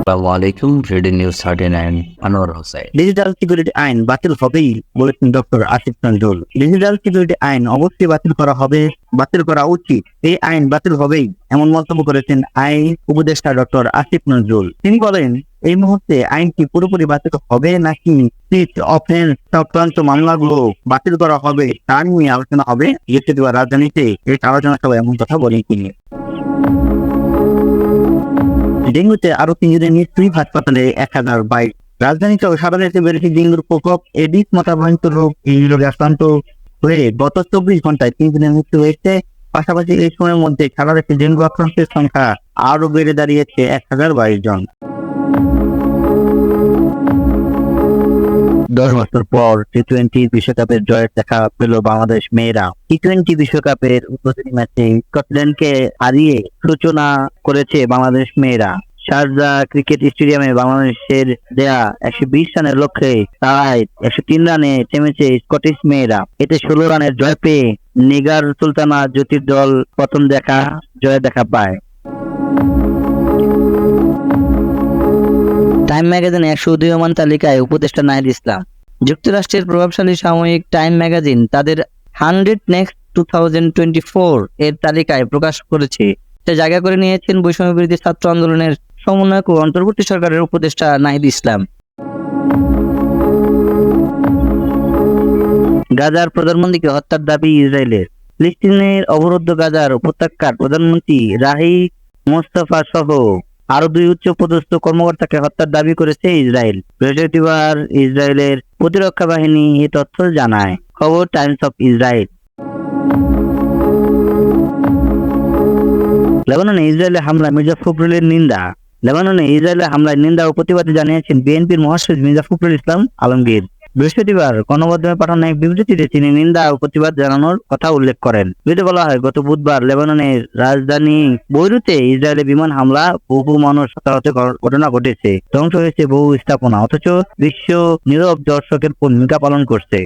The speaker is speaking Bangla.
আসসালামু আলাইকুম। Ready news 39 Anwar Hossain. Digital security আইন বাতিল হবেই বলেছেন doctor Asif Nazrul. Digital security আইন অবশ্যই বাতিল করা হবে, বাতিল করা উচিত। এই আইন বাতিল হবেই এমন মন্তব্য করেছেন আইন উপদেষ্টা ডক্টর আসিফ নজরুল। তিনি বলেন, এই মুহূর্তে আইনটি পুরোপুরি বাতিল হবে নাকি সিট অফেন্স সংক্রান্ত মামলাগুলো বাতিল করা হবে তা নিয়ে আলোচনা হবে বৃহস্পতিবার রাজধানীতে এই আলোচনা সভায় এমন কথা বলেন তিনি। ডেঙ্গুতে আরো 3 জনের মৃত্যু, হাসপাতালে 1022। রাজধানীতে সারা দেশে বেড়েছে ডেঙ্গুর প্রকোপ। এডিস মশাবাহিত রোগ, এই রোগে আক্রান্ত হয়ে গত 24 ঘন্টায় 3 জনের মৃত্যু হয়েছে। পাশাপাশি এই সময়ের মধ্যে সারা দেশে ডেঙ্গু আক্রান্তের সংখ্যা আরো বেড়ে দাঁড়িয়েছে 1022 জন। 10 বছর পর টি-20 বিশ্বকাপের জয়ের দেখা পেল বাংলাদেশ মেয়েরা। টি-20 বিশ্বকাপের উদ্বোধনী ম্যাচে স্কটল্যান্ডকে হারিয়ে সূচনা করেছে বাংলাদেশ মেয়েরা। শারজা ক্রিকেট স্টেডিয়ামে বাংলাদেশের দেয়া 120 রানের লক্ষ্যে তারায় 103 রানে থেমেছে স্কটিশ মেয়েরা। এতে 16 রানের জয় পেয়ে নিগার সুলতানা জ্যোতির দল প্রথম জয় দেখা পায়। টাইম ম্যাগাজিন 100 উদীয়মান তালিকায় উপদেষ্টা নাহিদ ইসলাম। যুক্তরাষ্ট্রের প্রভাবশালী সাময়িক টাইম ম্যাগাজিন তাদের 100 নেক্সট 2024 এর তালিকায় প্রকাশ করেছে। সে জায়গা করে নিয়েছেন বৈষম্য বিরোধী ছাত্র আন্দোলনের সমন্বয়ক ও অন্তর্বর্তী সরকারের উপদেষ্টা নাহিদ ইসলাম। গাজার প্রধানমন্ত্রীকে হত্যার দাবি ইসরায়েলের। ফিলিস্তিনের অবরুদ্ধ গাজার উপত্যকার প্রধানমন্ত্রী রাহি মোস্তফা সহ আরো 2 উচ্চপদস্থ কর্মকর্তাকে হত্যার দাবি করেছে ইসরায়েল। বৃহস্পতিবার ইসরায়েলের প্রতিরক্ষা বাহিনী এই তথ্য জানায়। খবর টাইমস অফ ইসরায়েল। লেবাননে ইসরায়েলের হামলা মির্জা ফখরুলের নিন্দা। লেবাননে ইসরায়েলের হামলায় নিন্দা ও প্রতিবাদ জানিয়েছেন বিএনপির মহাসচিব মির্জা ফখরুল ইসলাম আলমগীর। বৃহস্পতিবার গণমাধ্যমে পাঠানো এক বিবৃতিতে তিনি নিন্দা ও প্রতিবাদ জানানোর কথা উল্লেখ করেন। বিবৃতিতে বলা হয়, গত বুধবার লেবাননের রাজধানী বৈরুতে ইসরায়েলের বিমান হামলা বহু মানুষ হতাহতের ঘটনা ঘটেছে, ধ্বংস হয়েছে বহু স্থাপনা, অথচ বিশ্ব নীরব দর্শকের ভূমিকা পালন করছে।